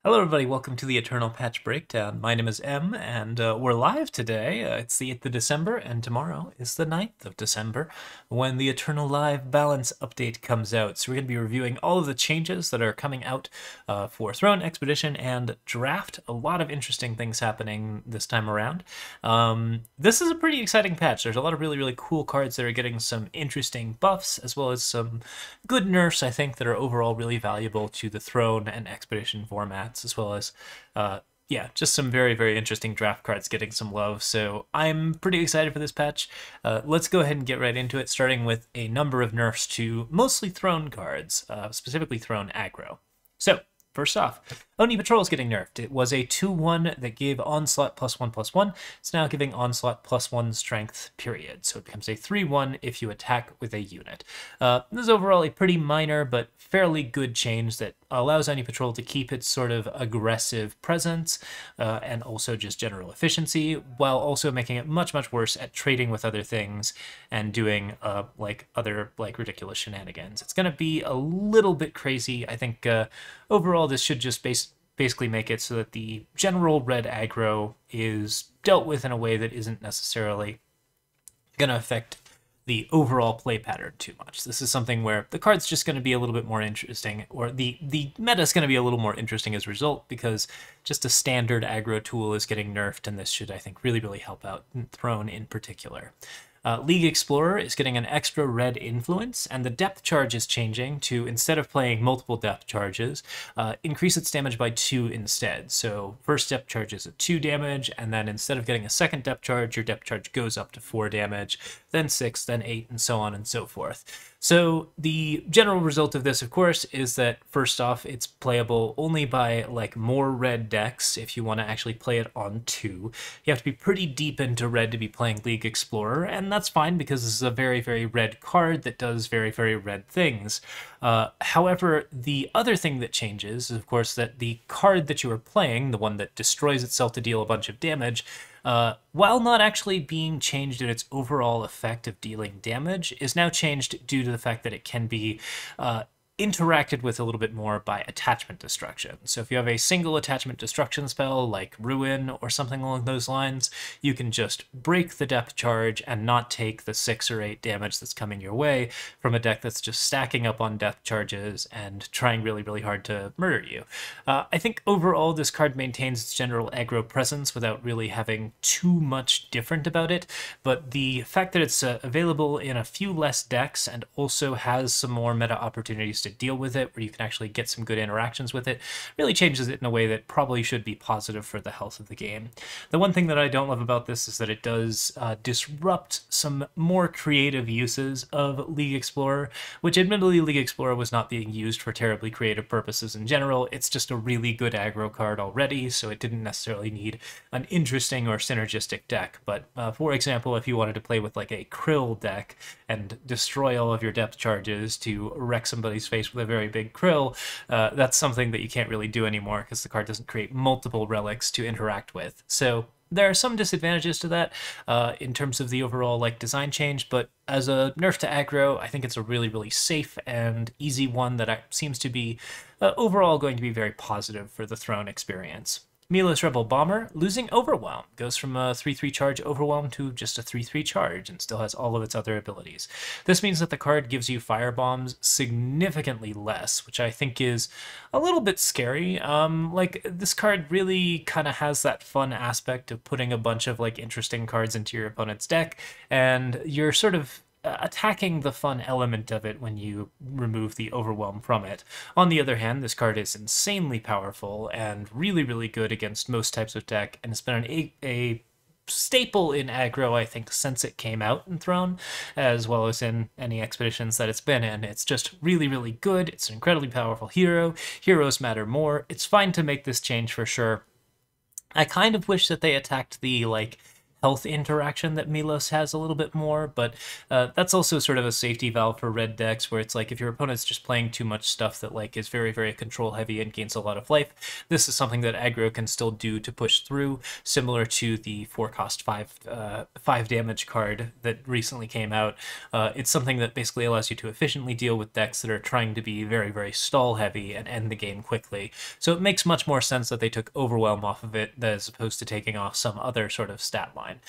Hello everybody, welcome to the Eternal Patch Breakdown. My name is M, and we're live today. It's the 8th of December, and tomorrow is the 9th of December, when the Eternal Live Balance update comes out. So we're going to be reviewing all of the changes that are coming out for Throne, Expedition, and Draft. A lot of interesting things happening this time around. This is a pretty exciting patch. There's a lot of really cool cards that are getting some interesting buffs, as well as some good nerfs, I think, that are overall really valuable to the Throne and Expedition formats, as well as, yeah, just some very interesting draft cards getting some love. So I'm pretty excited for this patch. Let's go ahead and get right into it, starting with a number of nerfs to mostly Throne cards, specifically Throne aggro. So, first off, Oni Patrol is getting nerfed. It was a 2-1 that gave Onslaught +1/+1. It's now giving Onslaught +1 strength, period. So it becomes a 3-1 if you attack with a unit. This is overall a pretty minor but fairly good change that allows Oni Patrol to keep its sort of aggressive presence and also just general efficiency, while also making it much worse at trading with other things and doing other ridiculous shenanigans. It's going to be a little bit crazy. I think overall this should just basically make it so that the general red aggro is dealt with in a way that isn't necessarily going to affect the overall play pattern too much. This is something where the card's just going to be a little bit more interesting, or the meta is going to be a little more interesting as a result, because just a standard aggro tool is getting nerfed, and this should, I think, really help out Throne in particular. League Explorer is getting an extra red influence, and the depth charge is changing to, instead of playing multiple depth charges, increase its damage by 2 instead. So first depth charge is at 2 damage, and then instead of getting a second depth charge, your depth charge goes up to 4 damage, then 6, then 8, and so on and so forth. So the general result of this, of course, is that first off, it's playable only by more red decks if you want to actually play it on 2. You have to be pretty deep into red to be playing League Explorer, and that's fine because this is a very red card that does very red things. However, the other thing that changes is, of course, that the card that you are playing, the one that destroys itself to deal a bunch of damage, while not actually being changed in its overall effect of dealing damage, is now changed due to the fact that it can be interacted with a little bit more by attachment destruction. So if you have a single attachment destruction spell like Ruin or something along those lines, you can just break the depth charge and not take the 6 or 8 damage that's coming your way from a deck that's just stacking up on depth charges and trying really hard to murder you. I think overall this card maintains its general aggro presence without really having too much different about it, but the fact that it's available in a few less decks and also has some more meta opportunities to deal with it, where you can actually get some good interactions with it, really changes it in a way that probably should be positive for the health of the game. The one thing that I don't love about this is that it does disrupt some more creative uses of League Explorer, which admittedly League Explorer was not being used for terribly creative purposes in general. It's just a really good aggro card already, so it didn't necessarily need an interesting or synergistic deck. But for example, if you wanted to play with a Krill deck and destroy all of your depth charges to wreck somebody's face with a very big Krill, that's something that you can't really do anymore because the card doesn't create multiple relics to interact with. So there are some disadvantages to that in terms of the overall design change, but as a nerf to aggro, I think it's a really safe and easy one that seems to be overall going to be very positive for the Throne experience. Mila's Rebel Bomber, losing Overwhelm, goes from a 3-3 charge Overwhelm to just a 3-3 charge and still has all of its other abilities. This means that the card gives you firebombs significantly less, which I think is a little bit scary. This card really kind of has that fun aspect of putting a bunch of interesting cards into your opponent's deck, and you're sort of attacking the fun element of it when you remove the overwhelm from it. On the other hand, this card is insanely powerful and really good against most types of deck, and it's been a staple in aggro, I think, since it came out in Throne, as well as in any expeditions that it's been in. It's just really good. It's an incredibly powerful hero. Heroes matter more. It's fine to make this change for sure. I kind of wish that they attacked the health interaction that Milos has a little bit more, but that's also sort of a safety valve for red decks where it's like if your opponent's just playing too much stuff that like is very, very control heavy and gains a lot of life, this is something that aggro can still do to push through, similar to the 4-cost 5 damage card that recently came out. It's something that basically allows you to efficiently deal with decks that are trying to be very, very stall heavy and end the game quickly. So it makes much more sense that they took Overwhelm off of it as opposed to taking off some other sort of stat line.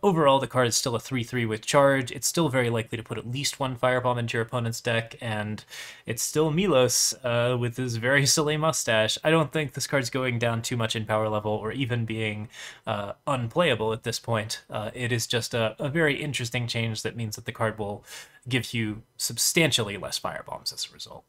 Overall, the card is still a 3/3 with charge. It's still very likely to put at least one Firebomb into your opponent's deck, and it's still Milos with his very silly mustache. I don't think this card's going down too much in power level or even being unplayable at this point. It is just a very interesting change that means that the card will give you substantially less Firebombs as a result.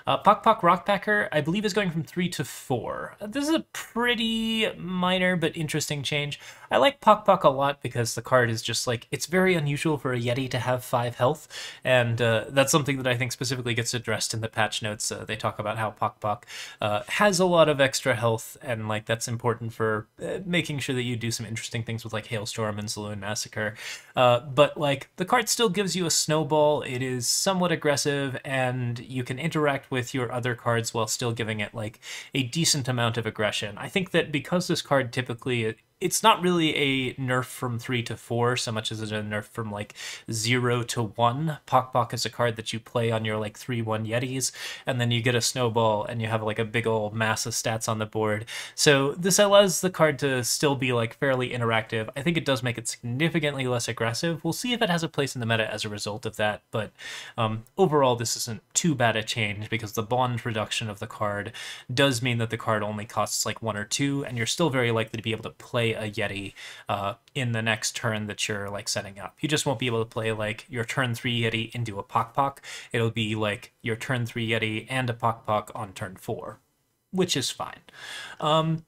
Pok Pok Rockpacker, I believe, is going from 3 to 4. This is a pretty minor but interesting change. I like Pok Pok a lot because the card is just like, it's very unusual for a Yeti to have 5 health, and that's something that I think specifically gets addressed in the patch notes. They talk about how Pok Pok has a lot of extra health, and like that's important for making sure that you do some interesting things with like Hailstorm and Saloon Massacre. But like the card still gives you a snowball. It is somewhat aggressive, and you can interact with your other cards while still giving it like a decent amount of aggression. I think that because this card typically, it's not really a nerf from 3 to 4 so much as it's a nerf from like 0 to 1. Pok Pok is a card that you play on your like 3/1 Yetis, and then you get a snowball and you have like a big old mass of stats on the board. So this allows the card to still be like fairly interactive. I think it does make it significantly less aggressive. We'll see if it has a place in the meta as a result of that, but overall this isn't too bad a change because the bond reduction of the card does mean that the card only costs like 1 or 2, and you're still very likely to be able to play a Yeti in the next turn that you're like setting up. You just won't be able to play like your turn 3 Yeti into a Pok Pok. It'll be like your turn 3 Yeti and a Pok Pok on turn 4, which is fine.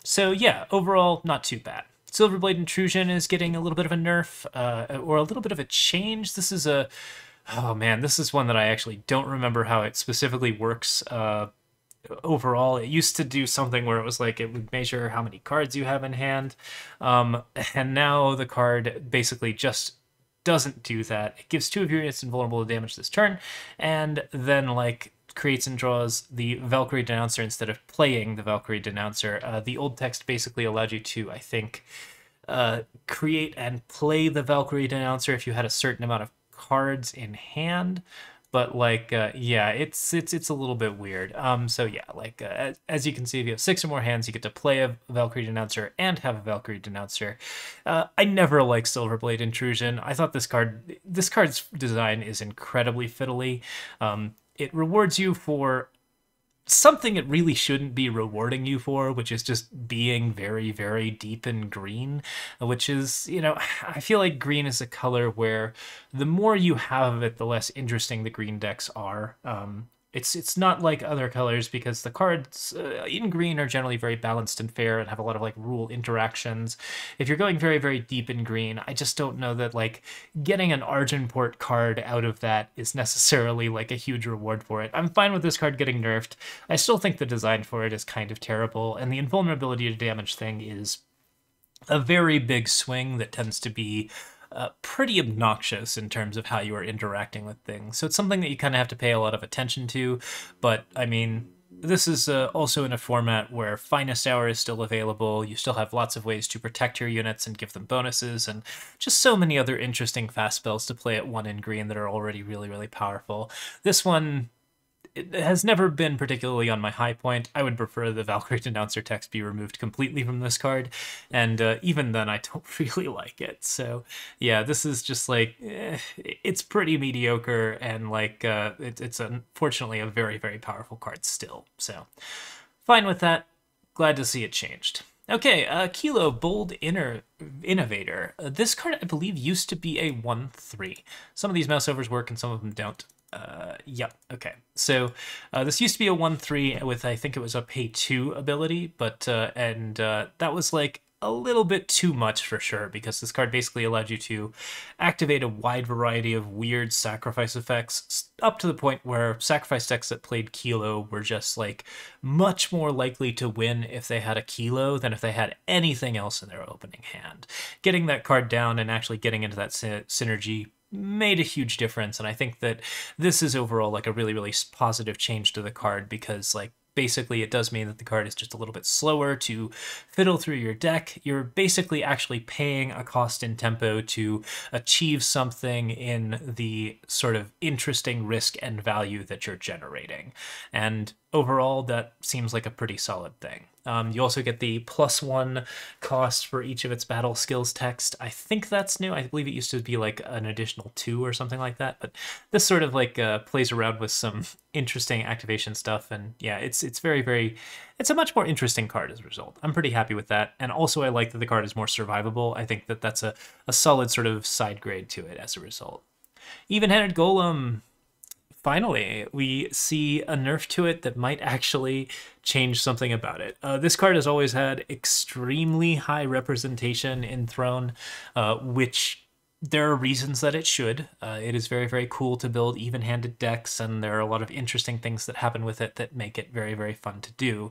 So yeah, overall, not too bad. Silverblade Intrusion is getting a little bit of a nerf, or a little bit of a change. This is a... Oh man, this is one that I actually don't remember how it specifically works overall. It used to do something where it was like it would measure how many cards you have in hand, and now the card basically just doesn't do that. It gives 2 of your units invulnerable to damage this turn, and then like creates and draws the Valkyrie Denouncer instead of playing the Valkyrie Denouncer. The old text basically allowed you to, I think, create and play the Valkyrie Denouncer if you had a certain amount of cards in hand. But like, yeah, it's a little bit weird. So yeah, like as you can see, if you have 6 or more hands, you get to play a Valkyrie Denouncer and have a Valkyrie Denouncer. I never liked Silverblade Intrusion. I thought this card's design is incredibly fiddly. It rewards you for something it really shouldn't be rewarding you for, which is just being very, very deep in green, which is, you know, I feel like green is a color where the more you have of it, the less interesting the green decks are. It's not like other colors because the cards in green are generally very balanced and fair and have a lot of like rule interactions. If you're going very, very deep in green, I just don't know that like getting an Argenport card out of that is necessarily like a huge reward for it. I'm fine with this card getting nerfed. I still think the design for it is kind of terrible, and the invulnerability to damage thing is a very big swing that tends to be pretty obnoxious in terms of how you are interacting with things. So it's something that you kind of have to pay a lot of attention to, but I mean, this is also in a format where Finest Hour is still available. You still have lots of ways to protect your units and give them bonuses, and just so many other interesting fast spells to play at 1 in green that are already really, really powerful. This one, it has never been particularly on my high point. I would prefer the Valkyrie Denouncer text be removed completely from this card, and even then I don't really like it. So yeah, this is just like, it's pretty mediocre, and like it's unfortunately a very, very powerful card still. So fine with that. Glad to see it changed. Okay, Kilo Bold Innovator. This card, I believe, used to be a 1/3. Some of these mouse overs work and some of them don't. Yep, okay. So this used to be a 1/3 with, I think it was a pay 2 ability, but that was like a little bit too much for sure, because this card basically allowed you to activate a wide variety of weird sacrifice effects, up to the point where sacrifice decks that played Kilo were just like much more likely to win if they had a Kilo than if they had anything else in their opening hand. Getting that card down and actually getting into that synergy made a huge difference, and I think that this is overall like a really, really positive change to the card, because like basically it does mean that the card is just a little bit slower to fiddle through your deck. You're basically actually paying a cost in tempo to achieve something in the sort of interesting risk and value that you're generating. And overall, that seems like a pretty solid thing. You also get the +1 cost for each of its battle skills text. I think that's new. I believe it used to be like an additional 2 or something like that. But this sort of like plays around with some interesting activation stuff. And yeah, it's it's a much more interesting card as a result. I'm pretty happy with that. And also I like that the card is more survivable. I think that that's a solid sort of side grade to it as a result. Evenhanded Golem. Finally, we see a nerf to it that might actually change something about it. This card has always had extremely high representation in Throne, which there are reasons that it should. It is very, very cool to build even-handed decks, and there are a lot of interesting things that happen with it that make it very, very fun to do.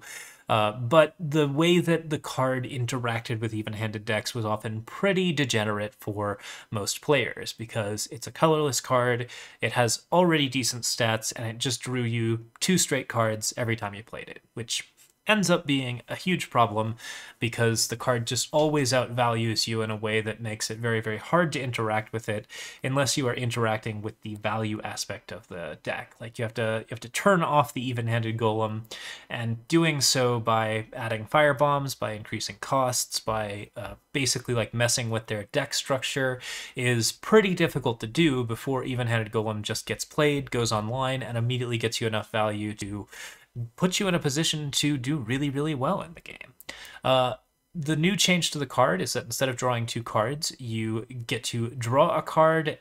But the way that the card interacted with even-handed decks was often pretty degenerate for most players, because it's a colorless card, it has already decent stats, and it just drew you 2 straight cards every time you played it, which ends up being a huge problem because the card just always outvalues you in a way that makes it very, very hard to interact with it unless you are interacting with the value aspect of the deck. Like you have to turn off the even-handed golem, and doing so by adding firebombs, by increasing costs, by basically like messing with their deck structure is pretty difficult to do before even-handed golem just gets played, goes online, and immediately gets you enough value to put you in a position to do really, really well in the game. The new change to the card is that instead of drawing 2 cards, you get to draw a card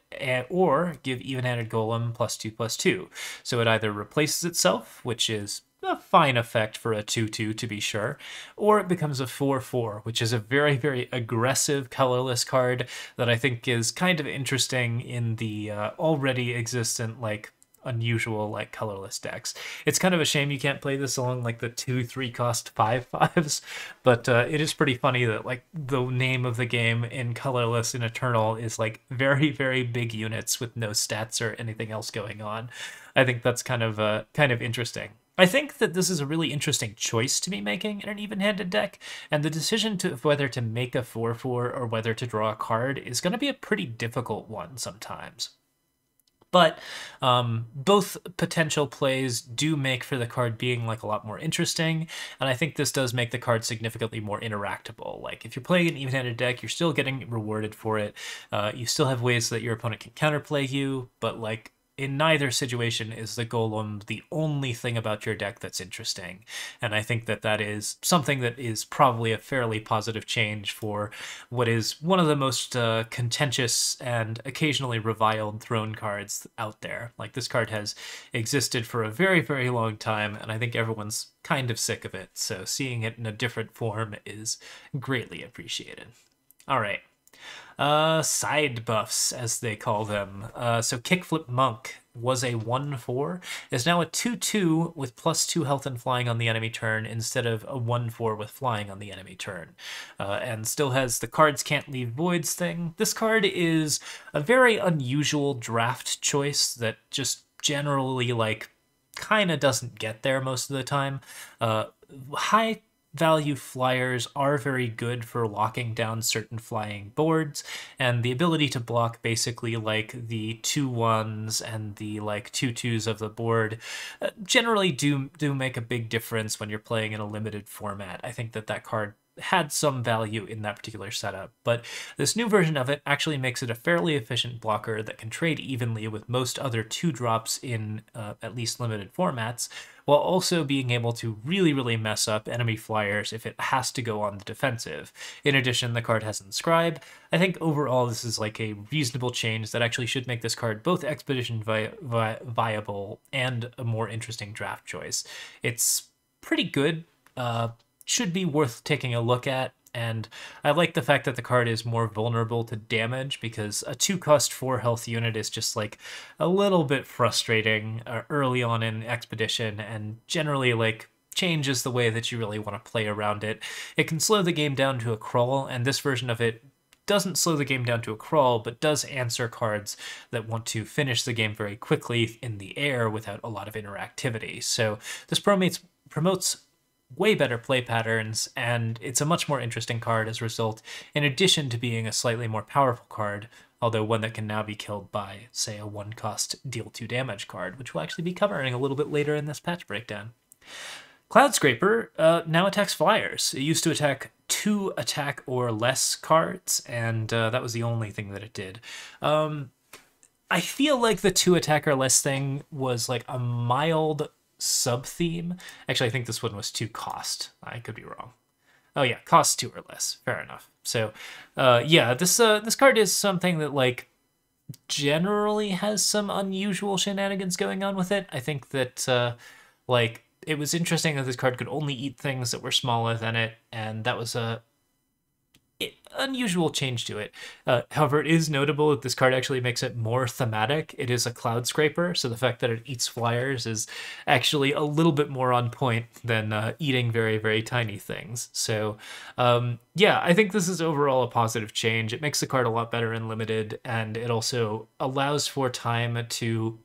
or give Evenhanded Golem +2/+2. So it either replaces itself, which is a fine effect for a 2/2 to be sure, or it becomes a 4/4, which is a very, very aggressive colorless card that I think is kind of interesting in the already existent like unusual like colorless decks. It's kind of a shame you can't play this along like the 2/3 cost 5/5s, but it is pretty funny that like the name of the game in colorless in Eternal is like very, very big units with no stats or anything else going on. I think that's kind of interesting. I think that this is a really interesting choice to be making in an even-handed deck, and the decision of whether to make a 4/4 or whether to draw a card is going to be a pretty difficult one sometimes. But both potential plays do make for the card being like a lot more interesting, and I think this does make the card significantly more interactable. Like if you're playing an even-handed deck, you're still getting rewarded for it. You still have ways that your opponent can counterplay you, but like in neither situation is the golem the only thing about your deck that's interesting. And I think that that is something that is probably a fairly positive change for what is one of the most contentious and occasionally reviled Throne cards out there. Like this card has existed for a very, very long time, and I think everyone's kind of sick of it. So seeing it in a different form is greatly appreciated. All right. Side buffs, as they call them. So Kickflip Monk was a 1/4, is now a 2/2 with +2 health and flying on the enemy turn instead of a 1/4 with flying on the enemy turn. And still has the cards can't leave voids thing. This card is a very unusual draft choice that just generally like kind of doesn't get there most of the time. High value flyers are very good for locking down certain flying boards, and the ability to block basically like the 2/1s and the like 2/2s of the board generally do make a big difference when you're playing in a limited format. I think that card had some value in that particular setup, but this new version of it actually makes it a fairly efficient blocker that can trade evenly with most other 2-drops in at least limited formats, while also being able to really, really mess up enemy flyers if it has to go on the defensive. In addition, the card has Inscribe. I think overall this is like a reasonable change that actually should make this card both Expedition viable and a more interesting draft choice. It's pretty good, should be worth taking a look at, and I like the fact that the card is more vulnerable to damage, because a 2-cost 4 health unit is just like a little bit frustrating early on in Expedition, and generally like changes the way that you really want to play around it. It can slow the game down to a crawl, and this version of it doesn't slow the game down to a crawl, but does answer cards that want to finish the game very quickly in the air without a lot of interactivity. So this promotes way better play patterns, and it's a much more interesting card as a result, in addition to being a slightly more powerful card, although one that can now be killed by, say, a 1-cost deal 2 damage card, which we'll actually be covering a little bit later in this patch breakdown. Cloud Scraper now attacks flyers. It used to attack 2 attack or less cards, and that was the only thing that it did. I feel like the 2 attack or less thing was like a mild sub-theme. Actually, I think this one was 2 cost. I could be wrong. Oh yeah, cost 2 or less. Fair enough. So, yeah, this card is something that like generally has some unusual shenanigans going on with it. I think that like it was interesting that this card could only eat things that were smaller than it, and that was a unusual change to it. However, it is notable that this card actually makes it more thematic. It is a Cloud Scraper, so the fact that it eats flyers is actually a little bit more on point than eating very, very tiny things. So, yeah, I think this is overall a positive change. It makes the card a lot better in Limited, and it also allows for time to...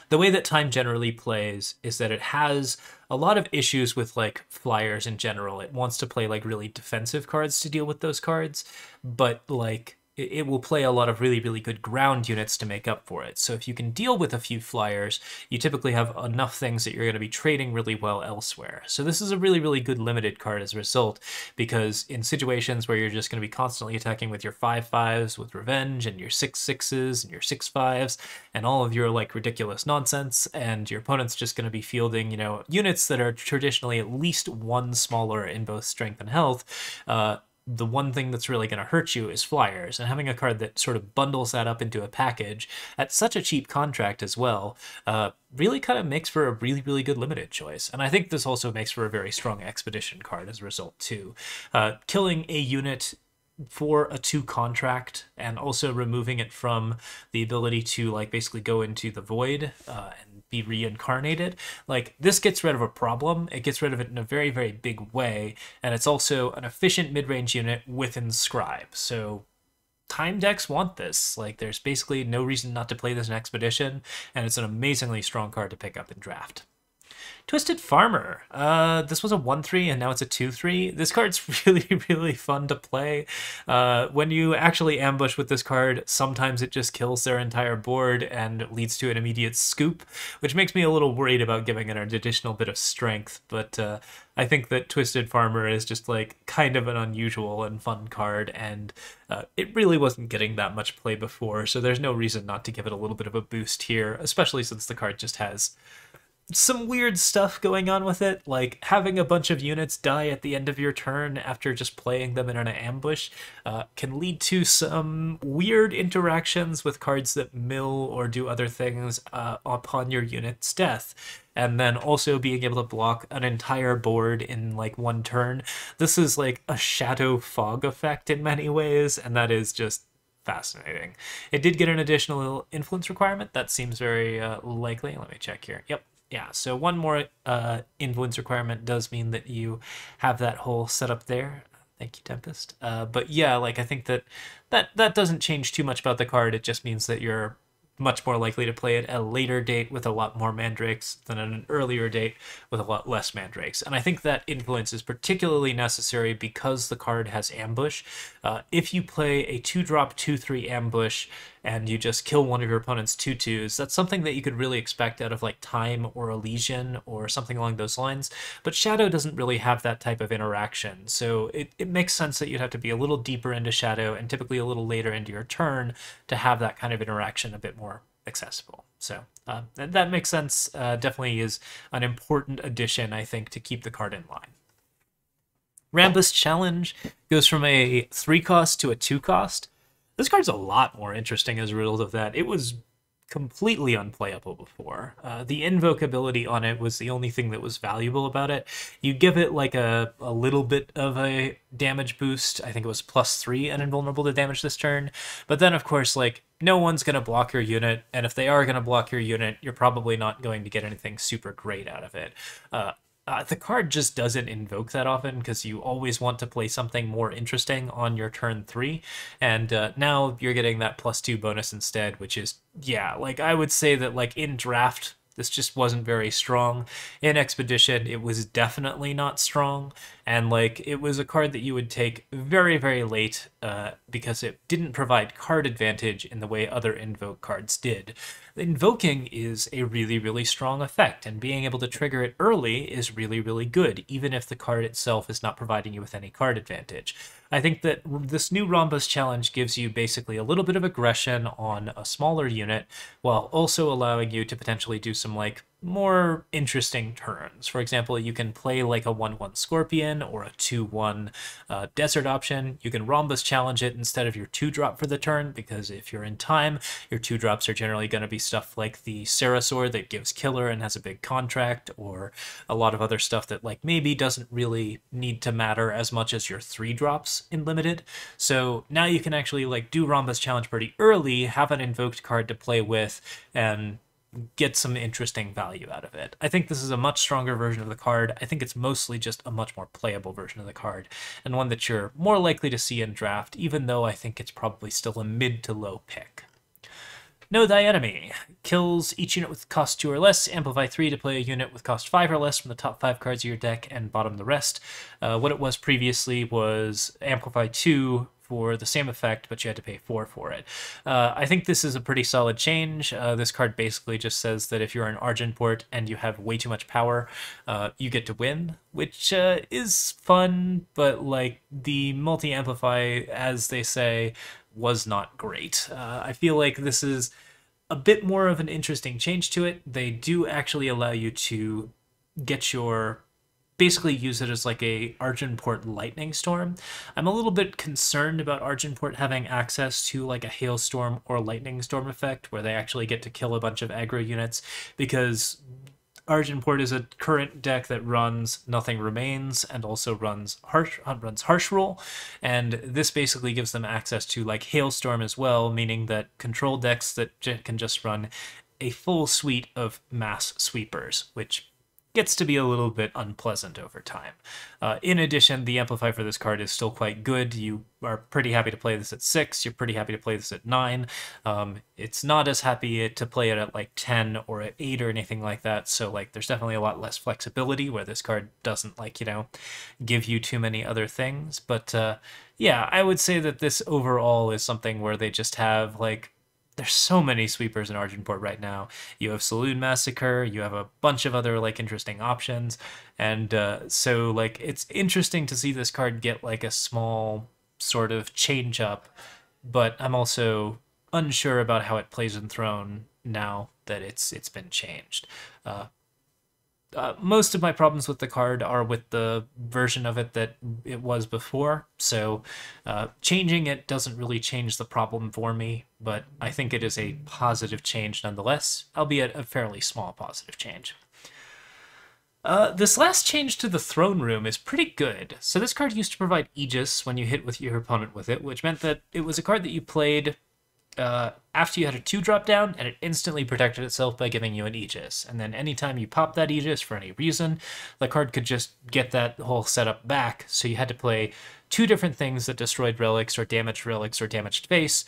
The way that time generally plays is that it has a lot of issues with like flyers in general. It wants to play like really defensive cards to deal with those cards, but like it will play a lot of really, really good ground units to make up for it. So if you can deal with a few flyers, you typically have enough things that you're going to be trading really well elsewhere. So this is a really, really good limited card as a result, because in situations where you're just going to be constantly attacking with your 5/5s with Revenge and your 6/6s and your 6/5s and all of your like ridiculous nonsense, and your opponent's just going to be fielding, you know, units that are traditionally at least 1 smaller in both strength and health, the one thing that's really going to hurt you is flyers, and having a card that sort of bundles that up into a package at such a cheap contract as well really kind of makes for a really, really good limited choice. And I think this also makes for a very strong Expedition card as a result too. Killing a unit for a 2 contract and also removing it from the ability to like basically go into the void and be reincarnated, like this gets rid of a problem. It gets rid of it in a very, very big way, and it's also an efficient mid-range unit with Inscribe. So time decks want this. Like there's basically no reason not to play this in Expedition, and it's an amazingly strong card to pick up in draft. Twisted Farmer. This was a 1/3 and now it's a 2/3. This card's really, really fun to play. When you actually ambush with this card, sometimes it just kills their entire board and leads to an immediate scoop, which makes me a little worried about giving it an additional bit of strength. But I think that Twisted Farmer is just like kind of an unusual and fun card, and it really wasn't getting that much play before, so there's no reason not to give it a little bit of a boost here, especially since the card just has some weird stuff going on with it, like having a bunch of units die at the end of your turn after just playing them in an ambush can lead to some weird interactions with cards that mill or do other things upon your unit's death. And then also being able to block an entire board in like 1 turn. This is like a shadow fog effect in many ways, and that is just fascinating. It did get an additional influence requirement. That seems very likely. Let me check here. Yep. Yeah, so 1 more influence requirement does mean that you have that whole setup there. Thank you, Tempest. But yeah, like I think that doesn't change too much about the card. It just means that you're much more likely to play it at a later date with a lot more mandrakes than at an earlier date with a lot less mandrakes. And I think that influence is particularly necessary because the card has ambush. If you play a 2-drop 2/3 ambush and you just kill one of your opponent's 2/2s, that's something that you could really expect out of like Time or Elysian or something along those lines. But Shadow doesn't really have that type of interaction, so it makes sense that you'd have to be a little deeper into Shadow and typically a little later into your turn to have that kind of interaction a bit more accessible. So that makes sense. Definitely is an important addition, I think, to keep the card in line. Rambus Challenge goes from a 3-cost to a 2-cost. This card's a lot more interesting as a result of that. It was completely unplayable before. The invoke ability on it was the only thing that was valuable about it. You give it like a little bit of a damage boost. I think it was +3 and invulnerable to damage this turn. But then, of course, like, no one's going to block your unit, and if they are going to block your unit, you're probably not going to get anything super great out of it. The card just doesn't invoke that often because you always want to play something more interesting on your turn 3, and now you're getting that +2 bonus instead, which is, yeah, like, I would say that, like, in draft, this just wasn't very strong. In Expedition, it was definitely not strong, and like it was a card that you would take very, very late because it didn't provide card advantage in the way other Invoke cards did. Invoking is a really, really strong effect, and being able to trigger it early is really, really good, even if the card itself is not providing you with any card advantage. I think that this new Rhombus challenge gives you basically a little bit of aggression on a smaller unit, while also allowing you to potentially do some like more interesting turns. For example, you can play like a 1/1 Scorpion or a 2/1 Desert option. You can Rhombus challenge it instead of your 2-drop for the turn, because if you're in time, your 2-drops are generally going to be stuff like the Sarasaur that gives Killer and has a big contract, or a lot of other stuff that like maybe doesn't really need to matter as much as your 3-drops in Limited. So now you can actually like do Rhombus challenge pretty early, have an invoked card to play with, and get some interesting value out of it. I think this is a much stronger version of the card. I think it's mostly just a much more playable version of the card, and one that you're more likely to see in draft, even though I think it's probably still a mid to low pick. Know Thy Enemy. Kills each unit with cost 2 or less, amplify 3 to play a unit with cost 5 or less from the top 5 cards of your deck, and bottom the rest. What it was previously was amplify 2 for the same effect, but you had to pay 4 for it. I think this is a pretty solid change. This card basically just says that if you're an Argenport and you have way too much power, you get to win, which is fun, but like the multi-amplify, as they say, was not great. I feel like this is a bit more of an interesting change to it. They do actually allow you to get your basically use it as like a Argenport Lightning Storm. I'm a little bit concerned about Argenport having access to like a Hailstorm or Lightning Storm effect where they actually get to kill a bunch of aggro units, because Argenport is a current deck that runs Nothing Remains and also runs Harsh Rule, and this basically gives them access to like Hailstorm as well, meaning that control decks that can just run a full suite of mass sweepers, which gets to be a little bit unpleasant over time. In addition, the amplify for this card is still quite good. You are pretty happy to play this at 6, you're pretty happy to play this at 9. It's not as happy to play it at like 10 or at 8 or anything like that, so like there's definitely a lot less flexibility where this card doesn't like, you know, give you too many other things. But yeah, I would say that this overall is something where they just have like, there's so many sweepers in Argenport right now. You have Saloon Massacre, you have a bunch of other like interesting options, and so like it's interesting to see this card get like a small sort of change up, but I'm also unsure about how it plays in Throne now that it's been changed. Most of my problems with the card are with the version of it that it was before, so changing it doesn't really change the problem for me, but I think it is a positive change nonetheless, albeit a fairly small positive change. This last change to the Throne Room is pretty good. So this card used to provide Aegis when you hit with your opponent with it, which meant that it was a card that you played after you had a 2-drop down, and it instantly protected itself by giving you an Aegis. And then anytime you pop that Aegis for any reason, the card could just get that whole setup back, so you had to play 2 different things that destroyed relics or damaged face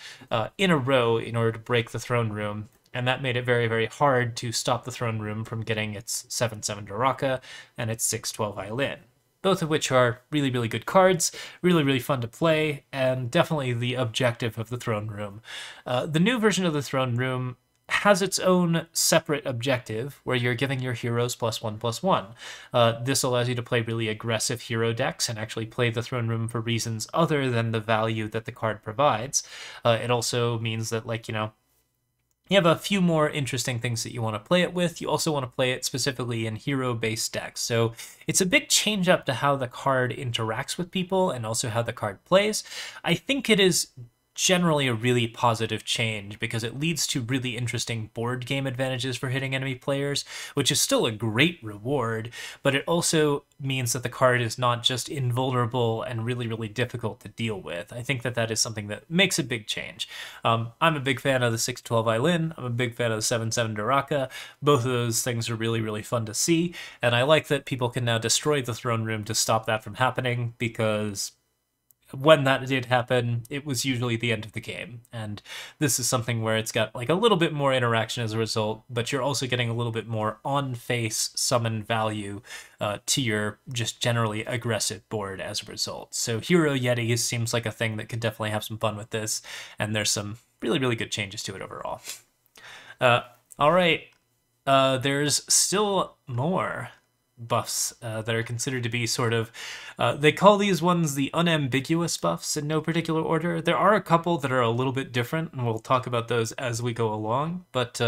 in a row in order to break the Throne Room, and that made it very, very hard to stop the Throne Room from getting its 7/7 Daraka and its 6/12 Eilin. Both of which are really, really good cards, really, really fun to play, and definitely the objective of the Throne Room. The new version of the Throne Room has its own separate objective, where you're giving your heroes +1/+1. This allows you to play really aggressive hero decks and actually play the Throne Room for reasons other than the value that the card provides. It also means that, like, you know, you have a few more interesting things that you want to play it with. You also want to play it specifically in hero-based decks. So it's a big change up to how the card interacts with people and also how the card plays. I think it is generally a really positive change because it leads to really interesting board game advantages for hitting enemy players, which is still a great reward, but it also means that the card is not just invulnerable and really, really difficult to deal with. I think that that is something that makes a big change. I'm a big fan of the 6-12 Eilin. I'm a big fan of the 7-7 Daraka. Both of those things are really, really fun to see, and I like that people can now destroy the throne room to stop that from happening, because when that did happen, it was usually the end of the game. And this is something where it's got like a little bit more interaction as a result, but you're also getting a little bit more on-face summon value to your just generally aggressive board as a result. So Hero Yetis seems like a thing that could definitely have some fun with this, and there's some really, really good changes to it overall. All right, there's still more buffs that are considered to be sort of, they call these ones the unambiguous buffs in no particular order. There are a couple that are a little bit different, and we'll talk about those as we go along. But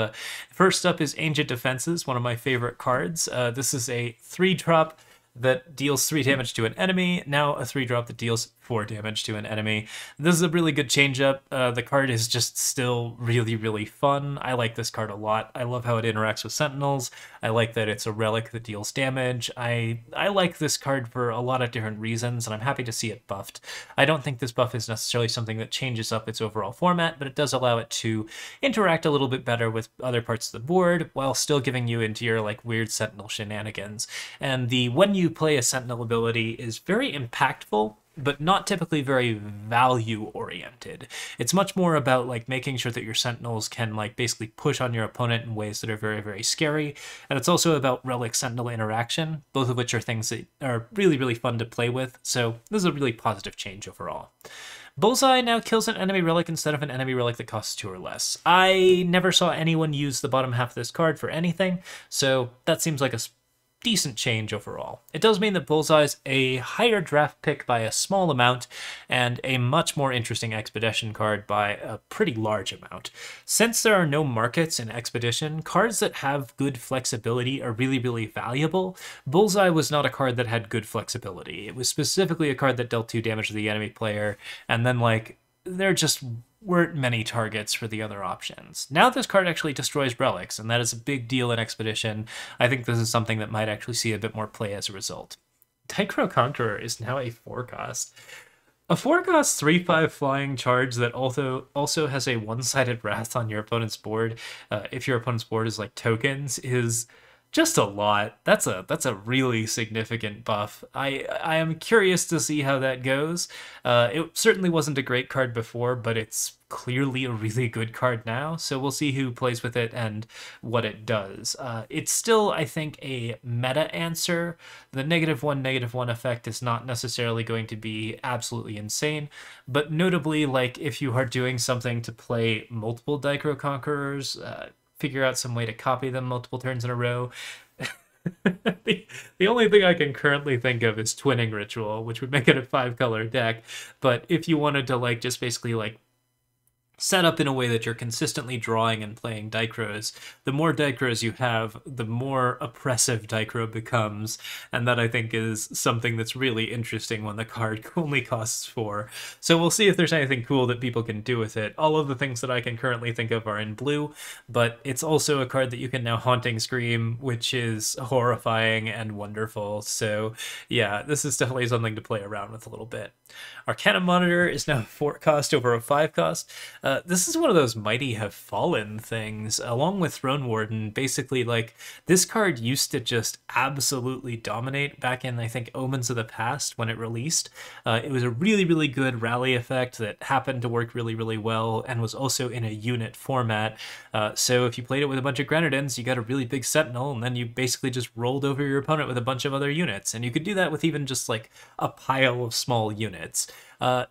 first up is Ancient Defenses, one of my favorite cards. This is a 3-drop that deals 3 damage to an enemy, now a 3-drop that deals 4 damage to an enemy. This is a really good change-up. The card is just still really, really fun. I like this card a lot. I love how it interacts with Sentinels. I like that it's a relic that deals damage. I like this card for a lot of different reasons, and I'm happy to see it buffed. I don't think this buff is necessarily something that changes up its overall format, but it does allow it to interact a little bit better with other parts of the board while still giving you into your like weird Sentinel shenanigans. And the when you play a Sentinel ability is very impactful, but not typically very value-oriented. It's much more about like making sure that your Sentinels can like basically push on your opponent in ways that are very, very scary. And it's also about Relic Sentinel interaction, both of which are things that are really, really fun to play with. So this is a really positive change overall. Bullseye now kills an enemy relic instead of an enemy relic that costs 2 or less. I never saw anyone use the bottom half of this card for anything, so that seems like a decent change overall. It does mean that Bullseye's a higher draft pick by a small amount, and a much more interesting Expedition card by a pretty large amount. Since there are no markets in Expedition, cards that have good flexibility are really, really valuable. Bullseye was not a card that had good flexibility. It was specifically a card that dealt 2 damage to the enemy player, and then like, there just weren't many targets for the other options. Now this card actually destroys relics, and that is a big deal in Expedition. I think this is something that might actually see a bit more play as a result. Tychro Conqueror is now a 4-cost. A 4-cost 3/5 flying charge that also has a one-sided wrath on your opponent's board, if your opponent's board is like tokens, is just a lot. That's a really significant buff. I am curious to see how that goes. It certainly wasn't a great card before, but it's clearly a really good card now, so we'll see who plays with it and what it does. It's still, I think, a meta answer. The -1/-1 effect is not necessarily going to be absolutely insane, but notably, like, if you are doing something to play multiple Tychro Conquerors, figure out some way to copy them multiple turns in a row. The only thing I can currently think of is Twinning Ritual, which would make it a 5-color deck. But if you wanted to like just basically like set up in a way that you're consistently drawing and playing Tychros, the more Tychros you have, the more oppressive Tychro becomes, and that I think is something that's really interesting when the card only costs 4. So we'll see if there's anything cool that people can do with it. All of the things that I can currently think of are in blue, but it's also a card that you can now Haunting Scream, which is horrifying and wonderful. So yeah, this is definitely something to play around with a little bit. Arcana Monitor is now 4-cost over a 5-cost. This is one of those Mighty Have Fallen things, along with Throne Warden. Basically, like, this card used to just absolutely dominate back in, I think, Omens of the Past when it released. It was a really, really good rally effect that happened to work really, really well, and was also in a unit format. So if you played it with a bunch of Grenadins, you got a really big Sentinel, and then you basically just rolled over your opponent with a bunch of other units. And you could do that with even just, like, a pile of small units.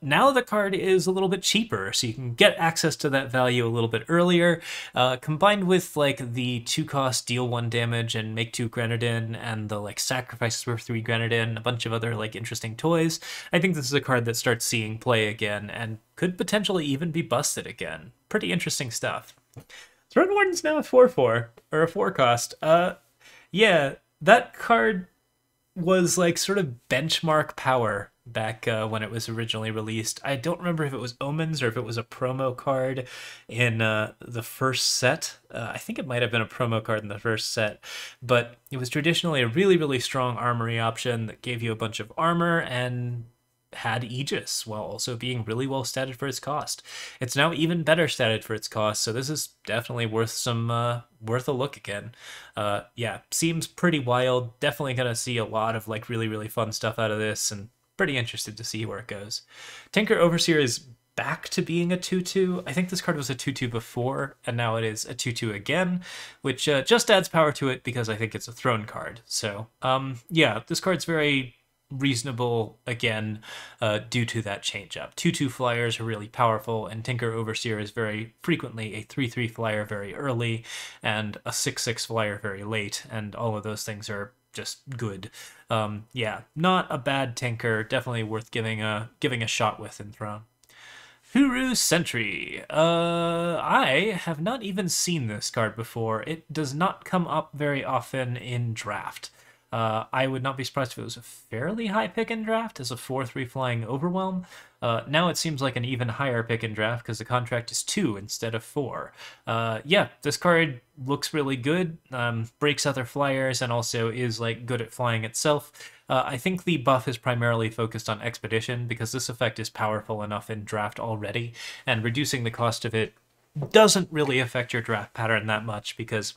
Now the card is a little bit cheaper, so you can get access to that value a little bit earlier, combined with like the 2-cost deal 1 damage and make 2 Grenadin, and the like sacrifices for 3 Grenadin, a bunch of other like interesting toys. I think this is a card that starts seeing play again and could potentially even be busted again. Pretty interesting stuff. Throne Warden's now a 4/4, or a 4-cost. Yeah, that card was like sort of benchmark power back when it was originally released. I don't remember if it was Omens or if it was a promo card in the first set. I think it might have been a promo card in the first set, but it was traditionally a really, really strong armory option that gave you a bunch of armor and had Aegis while also being really well statted for its cost. It's now even better statted for its cost, so this is definitely worth some worth a look again. Yeah, seems pretty wild. Definitely gonna see a lot of like really, really fun stuff out of this, and pretty interested to see where it goes. Tinker Overseer is back to being a 2/2. I think this card was a 2/2 before, and now it is a 2/2 again, which just adds power to it because I think it's a throne card. So, yeah, this card's very reasonable again due to that change up. 2/2 flyers are really powerful, and Tinker Overseer is very frequently a 3/3 flyer very early and a 6/6 flyer very late, and all of those things are just good. Yeah, not a bad Tinker, definitely worth giving a shot with in Throne. Huru Sentry. I have not even seen this card before. It does not come up very often in draft. I would not be surprised if it was a fairly high pick in draft as a 4/3 flying Overwhelm. Now it seems like an even higher pick in draft because the contract is 2 instead of 4. Yeah, this card looks really good, breaks other flyers, and also is like good at flying itself. I think the buff is primarily focused on Expedition because this effect is powerful enough in draft already, and reducing the cost of it doesn't really affect your draft pattern that much because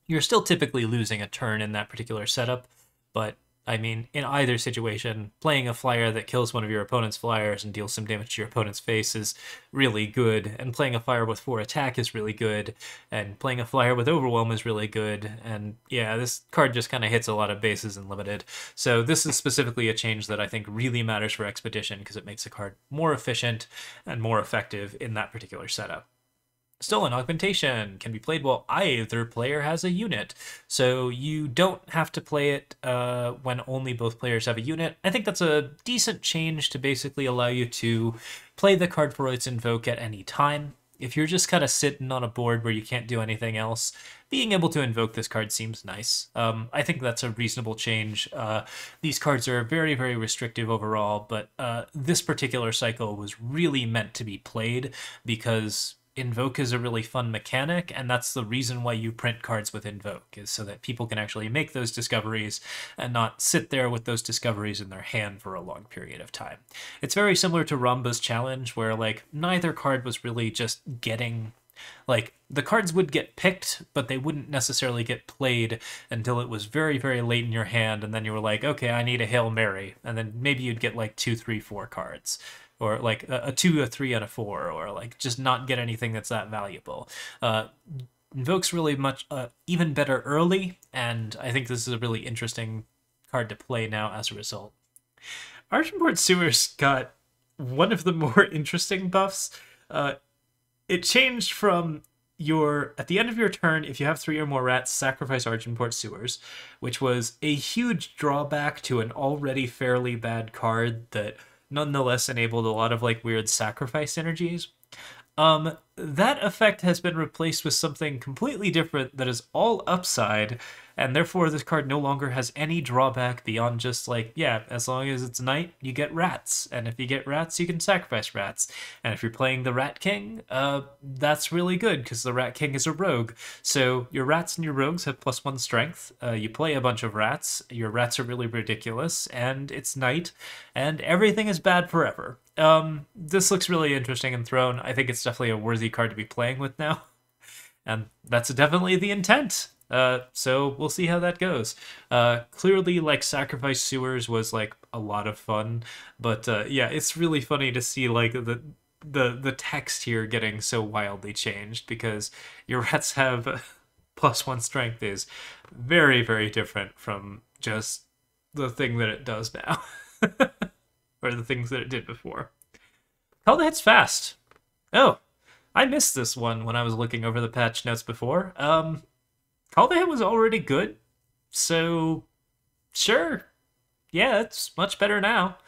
you're still typically losing a turn in that particular setup, but I mean, in either situation, playing a flyer that kills one of your opponent's flyers and deals some damage to your opponent's face is really good, and playing a flyer with 4 attack is really good, and playing a flyer with Overwhelm is really good, and yeah, this card just kind of hits a lot of bases in Limited. So this is specifically a change that I think really matters for Expedition because it makes the card more efficient and more effective in that particular setup. Stolen Augmentation can be played while either player has a unit, so you don't have to play it when only both players have a unit. I think that's a decent change to basically allow you to play the card for its invoke at any time. If you're just kind of sitting on a board where you can't do anything else, being able to invoke this card seems nice. I think that's a reasonable change. These cards are very, very restrictive overall, but this particular cycle was really meant to be played because Invoke is a really fun mechanic, and that's the reason why you print cards with Invoke, is so that people can actually make those discoveries and not sit there with those discoveries in their hand for a long period of time. It's very similar to Ramba's Challenge, where like neither card was really just getting... Like, the cards would get picked, but they wouldn't necessarily get played until it was very, very late in your hand, and then you were like, okay, I need a Hail Mary, and then maybe you'd get like 2, 3, 4 cards. Or like a 2, a 3, and a 4, or like just not get anything that's that valuable. Invoke's really much even better early, and I think this is a really interesting card to play now as a result. Argenport Sewers got one of the more interesting buffs. It changed from at the end of your turn, if you have 3 or more rats, sacrifice Argenport Sewers, which was a huge drawback to an already fairly bad card that nonetheless enabled a lot of like weird sacrifice synergies. That effect has been replaced with something completely different that is all upside, and therefore this card no longer has any drawback beyond just like, yeah, as long as it's night, you get rats, and if you get rats, you can sacrifice rats. And if you're playing the Rat King, that's really good, because the Rat King is a rogue. So your rats and your rogues have +1 strength, you play a bunch of rats, your rats are really ridiculous, and it's night, and everything is bad forever. This looks really interesting in Throne. I think it's definitely a worthy card to be playing with now, and that's definitely the intent. So we'll see how that goes. Clearly, like, Sacrifice Sewers was like a lot of fun, but yeah, it's really funny to see like the text here getting so wildly changed because your rats have +1 strength is very, very different from just the thing that it does now. Or the things that it did before. Calda hits fast. Oh, I missed this one when I was looking over the patch notes before. Calda hit was already good, so sure. Yeah, it's much better now.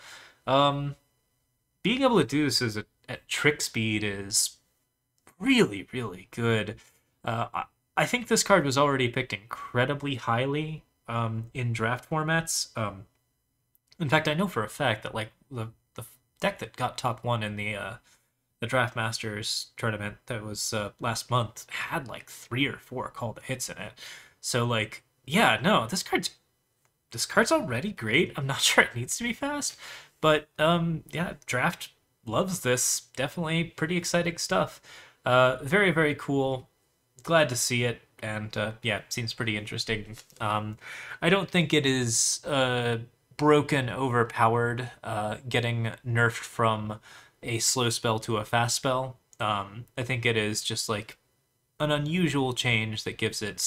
Being able to do this at trick speed is really, really good. I think this card was already picked incredibly highly in draft formats. In fact, I know for a fact that like the deck that got top one in the Draft Masters tournament that was last month had like 3 or 4 call to hits in it. So like, yeah, no, this card's already great. I'm not sure it needs to be fast, but yeah, Draft loves this. Definitely pretty exciting stuff. Very very cool. Glad to see it, and yeah, seems pretty interesting. I don't think it is broken, overpowered, getting nerfed from a slow spell to a fast spell. I think it is just like an unusual change that gives it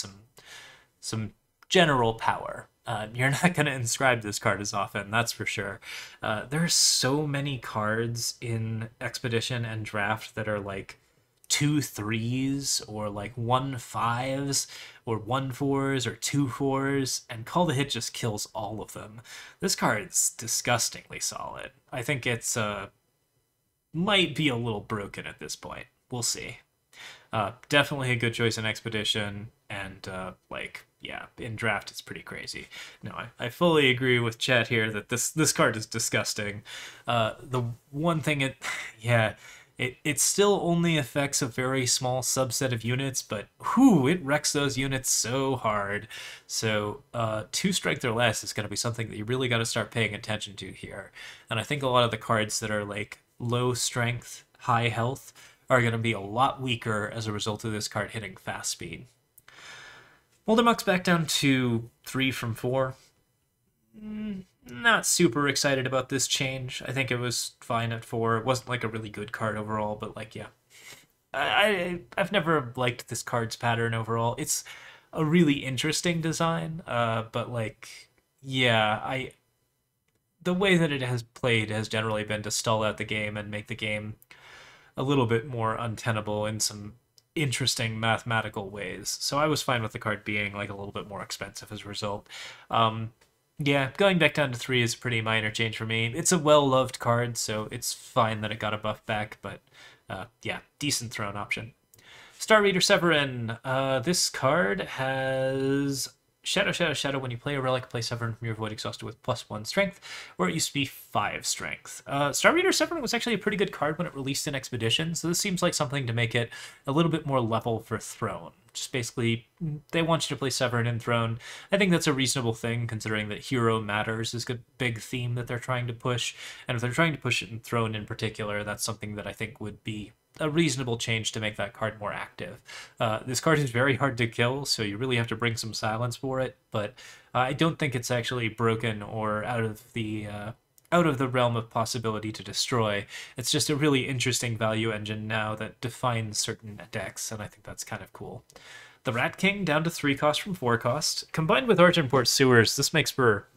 some general power. You're not going to inscribe this card as often, that's for sure. There are so many cards in Expedition and Draft that are like 2 3s or like 1 5s or 1 4s or 2 4s, and Call to Hit just kills all of them. This card's disgustingly solid. I think it's might be a little broken at this point. We'll see. Definitely a good choice in Expedition, and like, yeah, in Draft it's pretty crazy. No, I fully agree with Chet here that this card is disgusting. The one thing yeah, it still only affects a very small subset of units, but whew, it wrecks those units so hard. So 2 strength or less is going to be something that you really got to start paying attention to here. And I think a lot of the cards that are like low strength, high health are going to be a lot weaker as a result of this card hitting fast speed. Moldermuck's back down to 3 from 4. Not super excited about this change. I think it was fine at 4. It wasn't like a really good card overall, but like, yeah. I've never liked this card's pattern overall. It's a really interesting design, but like, yeah, the way that it has played has generally been to stall out the game and make the game a little bit more untenable in some interesting mathematical ways. So I was fine with the card being like a little bit more expensive as a result. Yeah, going back down to 3 is a pretty minor change for me. It's a well-loved card, so it's fine that it got a buff back, but yeah, decent throne option. Star Reader Severin. This card has Shadow, Shadow, Shadow. When you play a relic, play Severin from your Void Exhausted with +1 strength, where it used to be 5 strength. Star Reader Severin was actually a pretty good card when it released in Expedition, so this seems like something to make it a little bit more level for Throne. Just basically, they want you to play Severin in Throne. I think that's a reasonable thing, considering that Hero Matters is a big theme that they're trying to push, and if they're trying to push it in Throne in particular, that's something that I think would be a reasonable change to make that card more active. This card is very hard to kill, so you really have to bring some silence for it, but I don't think it's actually broken or out of the realm of possibility to destroy. It's just a really interesting value engine now that defines certain decks, and I think that's kind of cool. The Rat King down to 3 cost from 4 cost. Combined with Argenport Sewers, this makes for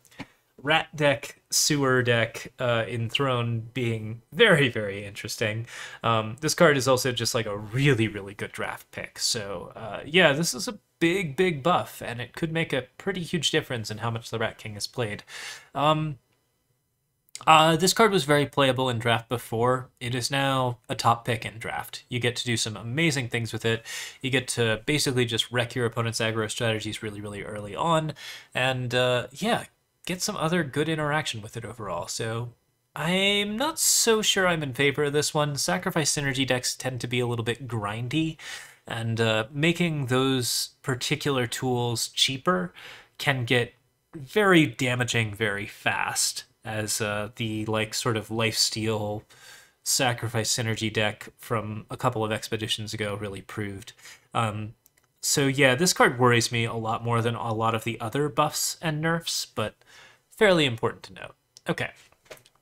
rat deck, sewer deck in Throne being very, very interesting. This card is also just like a really, really good draft pick. So yeah, this is a big, big buff, and it could make a pretty huge difference in how much the Rat King is played. This card was very playable in Draft before. It is now a top pick in Draft. You get to do some amazing things with it. You get to basically just wreck your opponent's aggro strategies really, really early on. And yeah, get some other good interaction with it overall. So I'm not so sure I'm in favor of this one. Sacrifice synergy decks tend to be a little bit grindy, and making those particular tools cheaper can get very damaging very fast, as the like sort of lifesteal sacrifice synergy deck from a couple of expeditions ago really proved. So yeah, this card worries me a lot more than a lot of the other buffs and nerfs, but fairly important to note. Okay,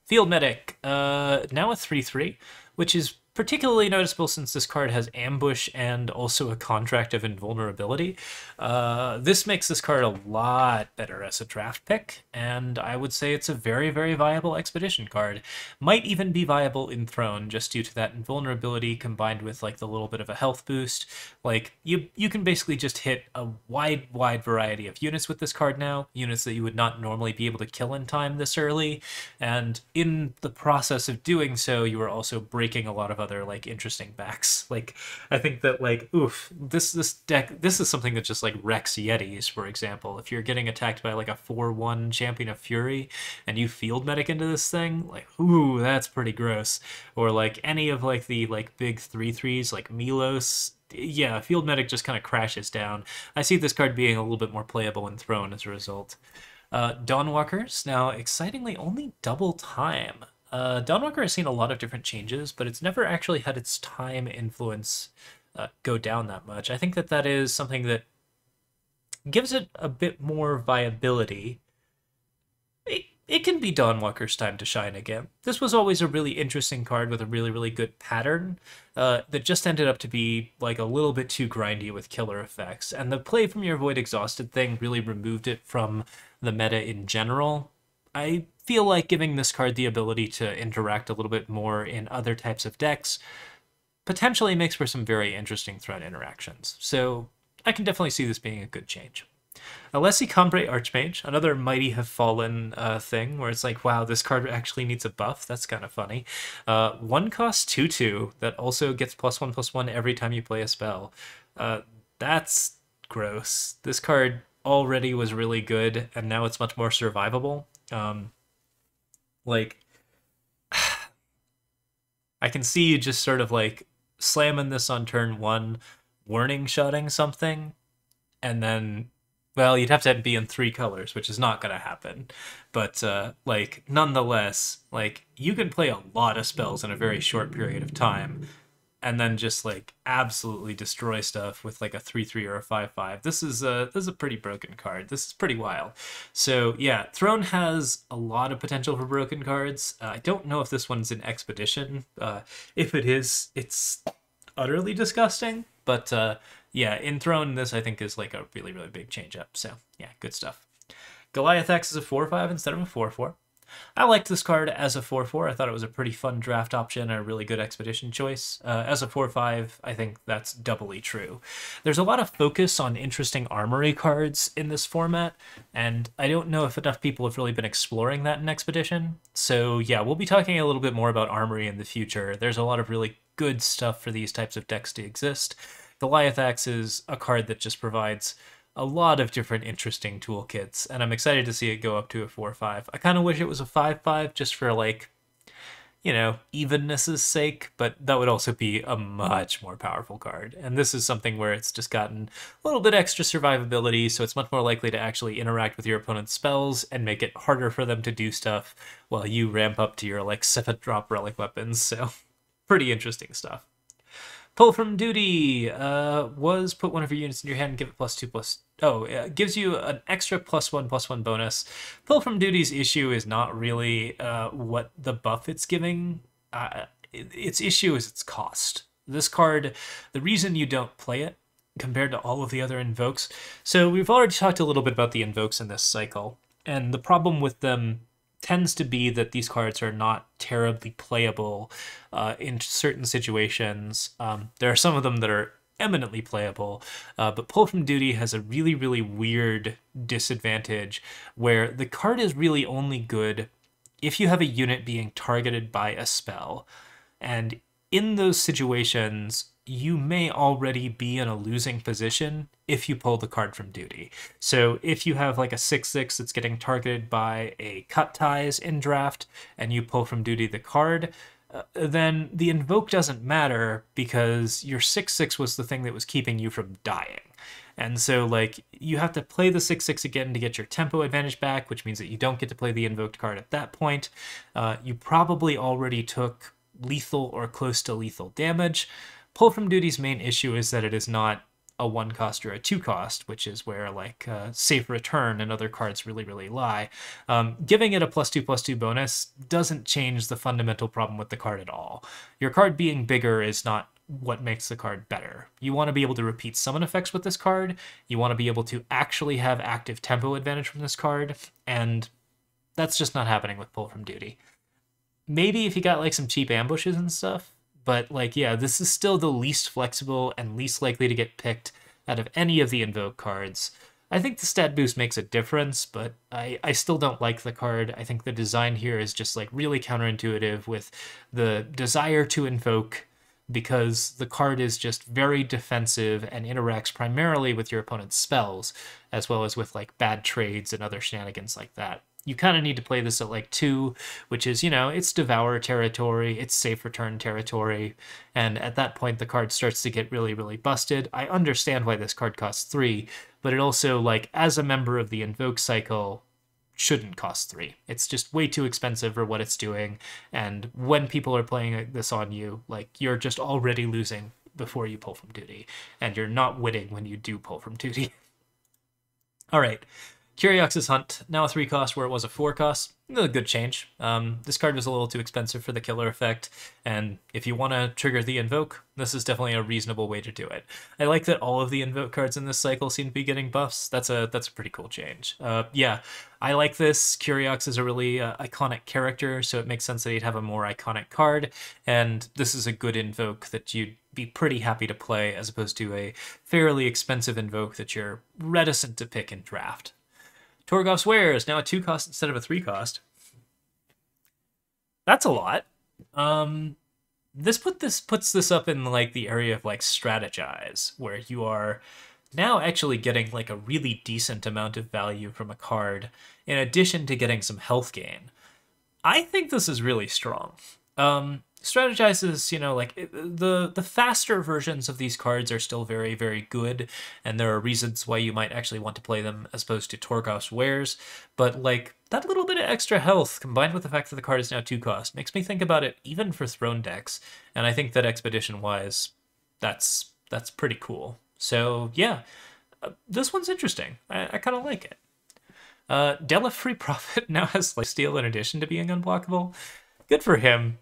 Field Medic, now a 3/3, which is particularly noticeable since this card has Ambush and also a Contract of Invulnerability. This makes this card a lot better as a draft pick, and I would say it's a very, very viable Expedition card. Might even be viable in Throne, just due to that invulnerability combined with like the little bit of a health boost. Like, you can basically just hit a wide variety of units with this card now, units that you would not normally be able to kill in time this early, and in the process of doing so, you are also breaking a lot of other other like interesting backs. Like I think that like oof, this deck, this is something that just like wrecks Yetis, for example. If you're getting attacked by like a 4/1 Champion of Fury and you field medic into this thing, like ooh, that's pretty gross. Or like any of like the like big 3/3s like Milos. Yeah, field medic just kind of crashes down. I see this card being a little bit more playable in Throne as a result. Dawnwalkers, now excitingly only double time. Dawnwalker has seen a lot of different changes, but it's never actually had its time influence go down that much. I think that that is something that gives it a bit more viability. It can be Dawnwalker's time to shine again. This was always a really interesting card with a really, really good pattern that just ended up to be like a little bit too grindy with killer effects. And the play from your Void Exhausted thing really removed it from the meta in general. I feel like giving this card the ability to interact a little bit more in other types of decks potentially makes for some very interesting threat interactions. So I can definitely see this being a good change. Alessi Combre Archmage, another Mighty Have Fallen thing, where it's like, wow, this card actually needs a buff. That's kind of funny. 1 cost 2/2 that also gets +1/+1 every time you play a spell. That's gross. This card already was really good, and now it's much more survivable. Like, I can see you just sort of like slamming this on turn 1, warning shotting something, and then, well, you'd have to be in 3 colors, which is not going to happen. But, like, nonetheless, like, you can play a lot of spells in a very short period of time, and then just, like, absolutely destroy stuff with, like, a 3/3 or a 5/5. This is a pretty broken card. This is pretty wild. So, yeah, Throne has a lot of potential for broken cards. I don't know if this one's in Expedition. If it is, it's utterly disgusting. But, yeah, in Throne, this I think is like a really, really big change up. So, yeah, good stuff. Goliath X is a 4/5 instead of a 4/4. I liked this card as a 4/4. I thought it was a pretty fun draft option and a really good expedition choice. As a 4/5, I think that's doubly true. There's a lot of focus on interesting armory cards in this format, and I don't know if enough people have really been exploring that in Expedition. So yeah, we'll be talking a little bit more about armory in the future. There's a lot of really good stuff for these types of decks to exist. Goliath Axe is a card that just provides a lot of different interesting toolkits, and I'm excited to see it go up to a 4/5. I kind of wish it was a 5/5 just for, like, you know, evenness' sake, but that would also be a much more powerful card. And this is something where it's just gotten a little bit extra survivability, so it's much more likely to actually interact with your opponent's spells and make it harder for them to do stuff while you ramp up to your, like, 7-drop relic weapons, so pretty interesting stuff. Pull from Duty was put one of your units in your hand and give it +2/+. It gives you an extra +1/+1 bonus. Pull from Duty's issue is not really what the buff it's giving. Its issue is its cost. This card, the reason you don't play it compared to all of the other invokes. So we've already talked a little bit about the invokes in this cycle, and the problem with them tends to be that these cards are not terribly playable in certain situations. There are some of them that are eminently playable, but Pull from Duty has a really, really weird disadvantage where the card is really only good if you have a unit being targeted by a spell. And in those situations, you may already be in a losing position if you pull the card from Duty. So if you have like a 6/6 that's getting targeted by a Cut Ties in draft, and you pull from Duty the card, then the invoke doesn't matter because your 6/6 was the thing that was keeping you from dying. And so, like, you have to play the 6/6 again to get your tempo advantage back, which means that you don't get to play the invoked card at that point. You probably already took lethal or close to lethal damage. Pull from Duty's main issue is that it is not a 1 cost or a 2 cost, which is where, like, Safe Return and other cards really, really lie. Giving it a +2/+2 bonus doesn't change the fundamental problem with the card at all. Your card being bigger is not what makes the card better. You want to be able to repeat summon effects with this card, you want to be able to actually have active tempo advantage from this card, and that's just not happening with Pull from Duty. Maybe if you got, like, some cheap ambushes and stuff, but, like, yeah, this is still the least flexible and least likely to get picked out of any of the invoke cards. I think the stat boost makes a difference, but I still don't like the card. I think the design here is just, like, really counterintuitive with the desire to invoke because the card is just very defensive and interacts primarily with your opponent's spells, as well as with like bad trades and other shenanigans like that. You kind of need to play this at like 2, which is, you know, it's Devour territory, it's Safe Return territory, and at that point the card starts to get really, really busted. I understand why this card costs 3, but it also, like, as a member of the Invoke cycle, shouldn't cost 3. It's just way too expensive for what it's doing, and when people are playing this on you, like, you're just already losing before you pull from duty, and you're not winning when you do pull from duty. All right. Curiox's Hunt, now a 3 cost where it was a 4 cost. A good change. This card was a little too expensive for the killer effect, and if you want to trigger the Invoke, this is definitely a reasonable way to do it. I like that all of the Invoke cards in this cycle seem to be getting buffs. That's a pretty cool change. Yeah, I like this. Curiox is a really iconic character, so it makes sense that he'd have a more iconic card, and this is a good Invoke that you'd be pretty happy to play, as opposed to a fairly expensive Invoke that you're reticent to pick in draft. Torgoth's Wares, now a 2 cost instead of a 3 cost. That's a lot. This puts this up in like the area of like strategize, where you are now actually getting like a really decent amount of value from a card, in addition to getting some health gain. I think this is really strong. Strategize is, you know, like the faster versions of these cards are still very, very good, and there are reasons why you might actually want to play them as opposed to Torgoth's Wares, but like that little bit of extra health combined with the fact that the card is now 2 cost makes me think about it even for Throne decks, and I think that expedition-wise, that's pretty cool. So yeah, this one's interesting. I kind of like it. Delif Free Profit now has lifesteal in addition to being unblockable. Good for him.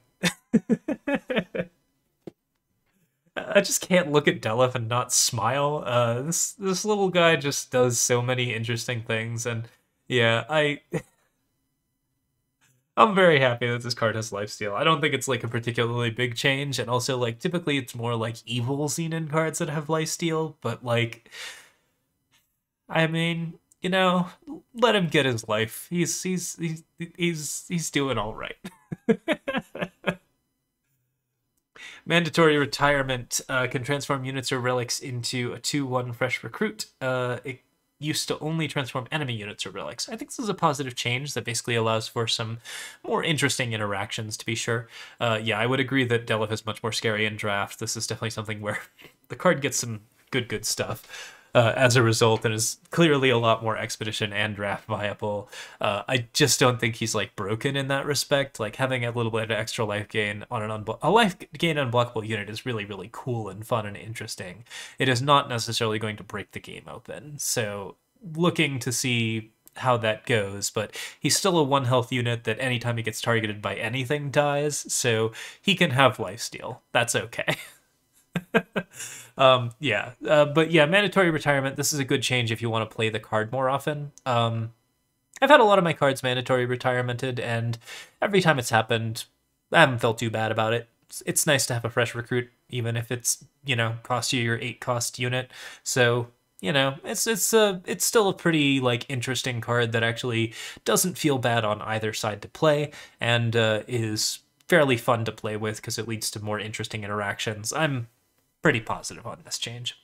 I just can't look at Delif and not smile. This little guy just does so many interesting things, and yeah, I'm very happy that this card has lifesteal. I don't think it's like a particularly big change, and also like typically it's more like evil Xenon cards that have lifesteal, but like, I mean, you know, let him get his life. He's doing all right. Mandatory Retirement can transform units or relics into a 2/1 fresh recruit. It used to only transform enemy units or relics. I think this is a positive change that basically allows for some more interesting interactions, to be sure. Yeah, I would agree that Delif is much more scary in draft. This is definitely something where the card gets some good stuff. As a result, and is clearly a lot more expedition and draft viable. I just don't think he's like broken in that respect. Like having a little bit of extra life gain on a life gain unblockable unit is really, really cool and fun and interesting. It is not necessarily going to break the game open. So looking to see how that goes, but he's still a 1 health unit that anytime he gets targeted by anything dies, so he can have lifesteal. That's okay. Yeah, but yeah, Mandatory Retirement, this is a good change if you want to play the card more often. I've had a lot of my cards Mandatory Retiremented, and every time it's happened, I haven't felt too bad about it. It's nice to have a fresh recruit, even if it's, you know, cost you your 8 cost unit. So, you know, it's still a pretty like interesting card that actually doesn't feel bad on either side to play, and is fairly fun to play with because it leads to more interesting interactions. I'm pretty positive on this change.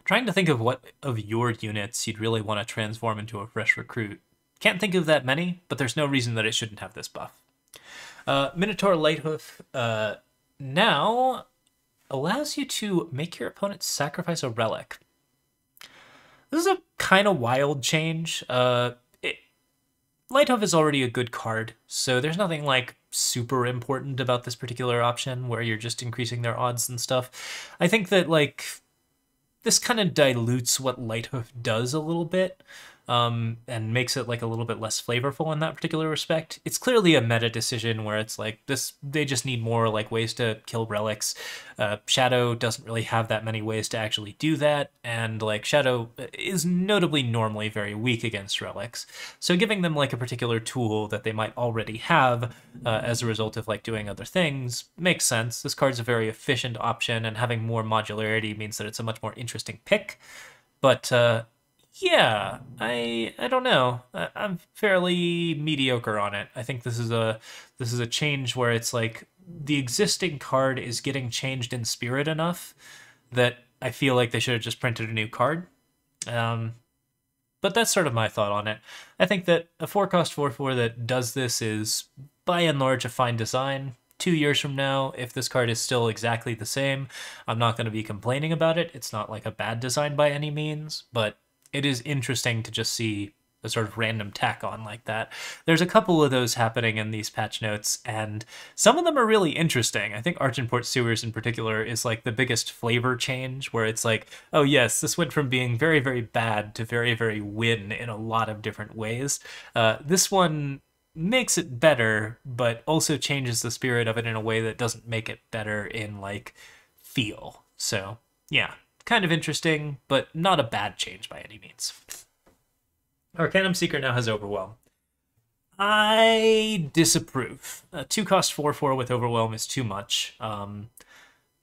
Trying to think of what of your units you'd really want to transform into a fresh recruit. Can't think of that many, but there's no reason that it shouldn't have this buff. Minotaur Lighthoof now allows you to make your opponent sacrifice a relic. This is a kind of wild change. Lighthoof is already a good card, so there's nothing like super important about this particular option where you're just increasing their odds and stuff. I think that like this kind of dilutes what Lighthoof does a little bit, and makes it like a little bit less flavorful in that particular respect. It's clearly a meta decision where it's like this, they just need more like ways to kill relics. Shadow doesn't really have that many ways to actually do that, and like Shadow is notably normally very weak against relics. So giving them like a particular tool that they might already have as a result of like doing other things makes sense. This card's a very efficient option, and having more modularity means that it's a much more interesting pick. But yeah, I don't know. I'm fairly mediocre on it. I think this is a change where it's like the existing card is getting changed in spirit enough that I feel like they should have just printed a new card. But that's sort of my thought on it. I think that a 4-cost 4/4 that does this is, by and large, a fine design. 2 years from now, if this card is still exactly the same, I'm not going to be complaining about it. It's not like a bad design by any means, but it is interesting to just see a sort of random tack on like that. There's a couple of those happening in these patch notes, and some of them are really interesting. I think Argenport Sewers in particular is like the biggest flavor change, where it's like, oh yes, this went from being very, very bad to very, very win in a lot of different ways. This one makes it better, but also changes the spirit of it in a way that doesn't make it better in like feel. So yeah, kind of interesting, but not a bad change by any means. Arcanum Seeker now has Overwhelm. I disapprove. 2-cost 4/4 with Overwhelm is too much.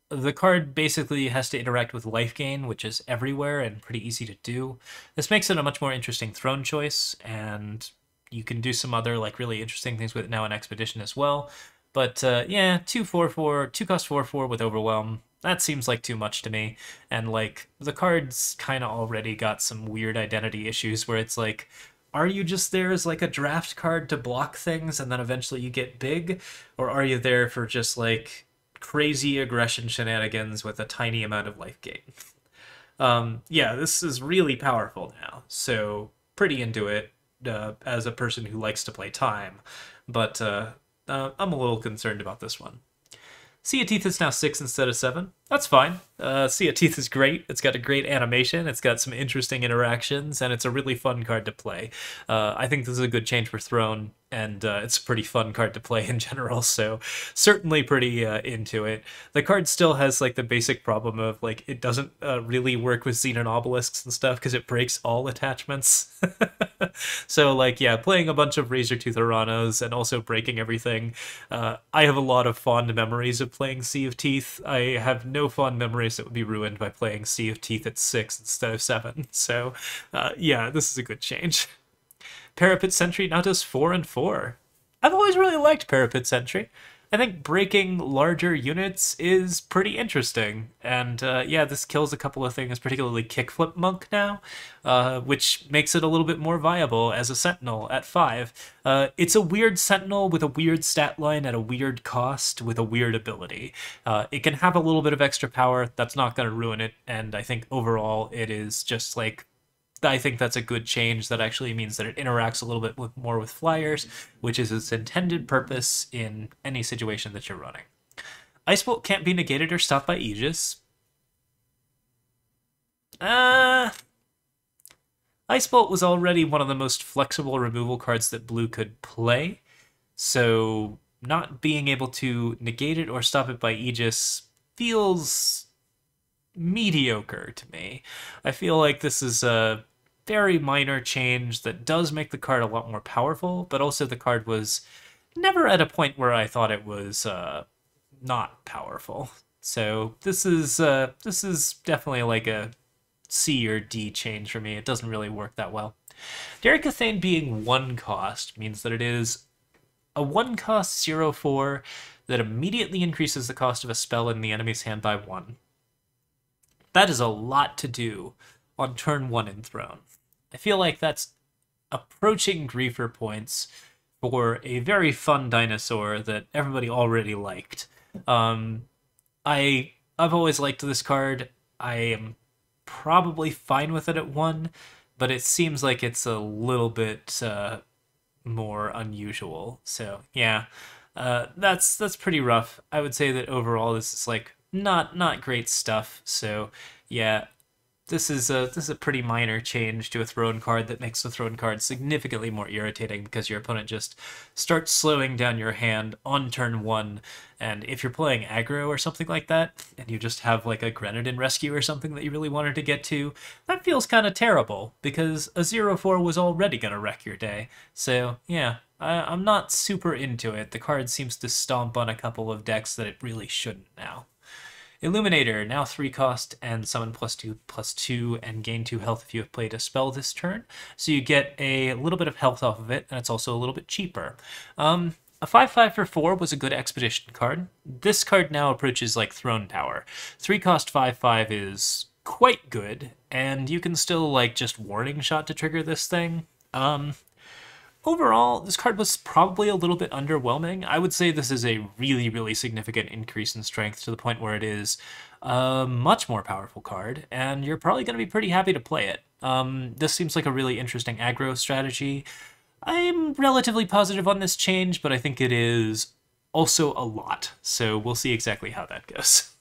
The card basically has to interact with life gain, which is everywhere and pretty easy to do. This makes it a much more interesting throne choice, and you can do some other like really interesting things with it now in Expedition as well. But yeah, 2-cost 4/4 with Overwhelm. That seems like too much to me. And like the card's kind of already got some weird identity issues where it's like, are you just there as like a draft card to block things and then eventually you get big? Or are you there for just like crazy aggression shenanigans with a tiny amount of life gain? Yeah, this is really powerful now. So pretty into it as a person who likes to play time. But I'm a little concerned about this one. Sea of Teeth is now 6 instead of 7. That's fine. Sea of Teeth is great. It's got a great animation. It's got some interesting interactions, and it's a really fun card to play. I think this is a good change for Throne, and it's a pretty fun card to play in general, so certainly pretty into it. The card still has like the basic problem of like it doesn't really work with Xenon Obelisks and stuff because it breaks all attachments. So like yeah, playing a bunch of Razortooth Uranos and also breaking everything. I have a lot of fond memories of playing Sea of Teeth. I have no fond memories that would be ruined by playing Sea of Teeth at 6 instead of 7. So yeah, this is a good change. Parapet Sentry now does 4 and 4. I've always really liked Parapet Sentry. I think breaking larger units is pretty interesting. And yeah, this kills a couple of things, particularly Kickflip Monk now, which makes it a little bit more viable as a Sentinel at 5. It's a weird Sentinel with a weird stat line at a weird cost with a weird ability. It can have a little bit of extra power. That's not going to ruin it. And I think overall it is just like, I think that's a good change that actually means that it interacts a little bit more with flyers, which is its intended purpose in any situation that you're running. Ice Bolt can't be negated or stopped by Aegis. Ice Bolt was already one of the most flexible removal cards that Blue could play, so not being able to negate it or stop it by Aegis feels mediocre to me. I feel like this is a very minor change that does make the card a lot more powerful, but also the card was never at a point where I thought it was not powerful. So this is definitely like a C or D change for me. It doesn't really work that well. Derek Cathane being 1 cost means that it is a 1 cost 0/4 that immediately increases the cost of a spell in the enemy's hand by 1. That is a lot to do on turn 1 in Throne. I feel like that's approaching griefer points for a very fun dinosaur that everybody already liked. I've always liked this card. I am probably fine with it at 1, but it seems like it's a little bit more unusual. So yeah, that's pretty rough. I would say that overall this is like not great stuff. So yeah, this is a pretty minor change to a Throne card that makes the Throne card significantly more irritating because your opponent just starts slowing down your hand on turn 1, and if you're playing aggro or something like that, and you just have like a Grenadin Rescue or something that you really wanted to get to, that feels kind of terrible because a 0/4 was already going to wreck your day. So yeah, I'm not super into it. The card seems to stomp on a couple of decks that it really shouldn't now. Illuminator, now 3 cost and summon +2/+2 and gain 2 health if you have played a spell this turn. So you get a little bit of health off of it, and it's also a little bit cheaper. A 5/5 for 4 was a good expedition card. This card now approaches like Throne Power. 3-cost 5/5 is quite good, and you can still like just Warning Shot to trigger this thing. Overall, this card was probably a little bit underwhelming. I would say this is a really, really significant increase in strength to the point where it is a much more powerful card, and you're probably going to be pretty happy to play it. This seems like a really interesting aggro strategy. I'm relatively positive on this change, but I think it is also a lot, so we'll see exactly how that goes.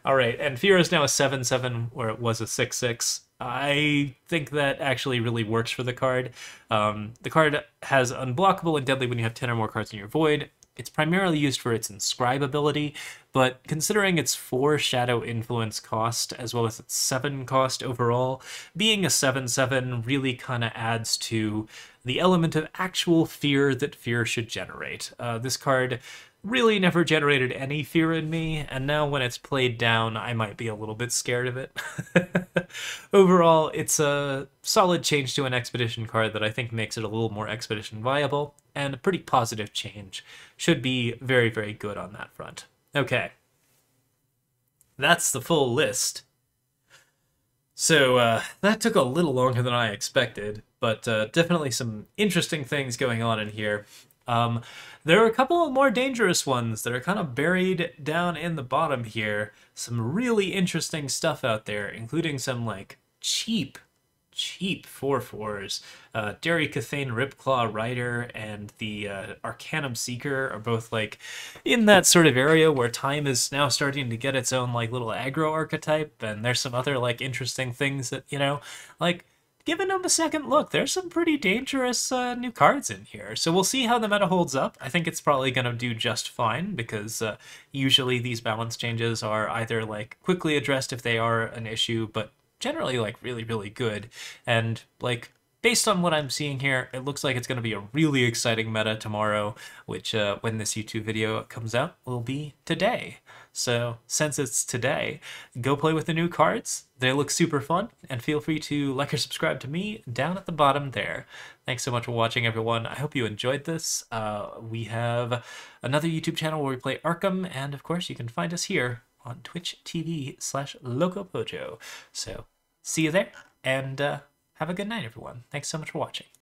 All right, and Fear is now a 7/7 where it was a 6/6. I think that actually really works for the card. The card has unblockable and deadly when you have 10 or more cards in your void. It's primarily used for its inscribe ability, but considering its 4 shadow influence cost as well as its 7 cost overall, being a 7/7 really kind of adds to the element of actual fear that fear should generate. This card really never generated any fear in me, and now when it's played down, I might be a little bit scared of it. Overall, it's a solid change to an expedition card that I think makes it a little more expedition viable, and a pretty positive change. Should be very, very good on that front. Okay. That's the full list. So that took a little longer than I expected, but definitely some interesting things going on in here. There are a couple of more dangerous ones that are kind of buried down in the bottom here. Some really interesting stuff out there, including some like cheap 4/4s. Derry Cathane Ripclaw Rider and the Arcanum Seeker are both like in that sort of area where time is now starting to get its own like little aggro archetype, and there's some other like interesting things that, you know, like giving them a second look, there's some pretty dangerous new cards in here. So we'll see how the meta holds up. I think it's probably going to do just fine because usually these balance changes are either like quickly addressed if they are an issue, but generally like really, really good. And like based on what I'm seeing here, it looks like it's going to be a really exciting meta tomorrow, which when this YouTube video comes out will be today. So since it's today, go play with the new cards. They look super fun, and feel free to like or subscribe to me down at the bottom there. Thanks so much for watching, everyone. I hope you enjoyed this. We have another YouTube channel where we play Arkham, and of course you can find us here on Twitch TV/LocoPojo. So see you there, and have a good night, everyone. Thanks so much for watching.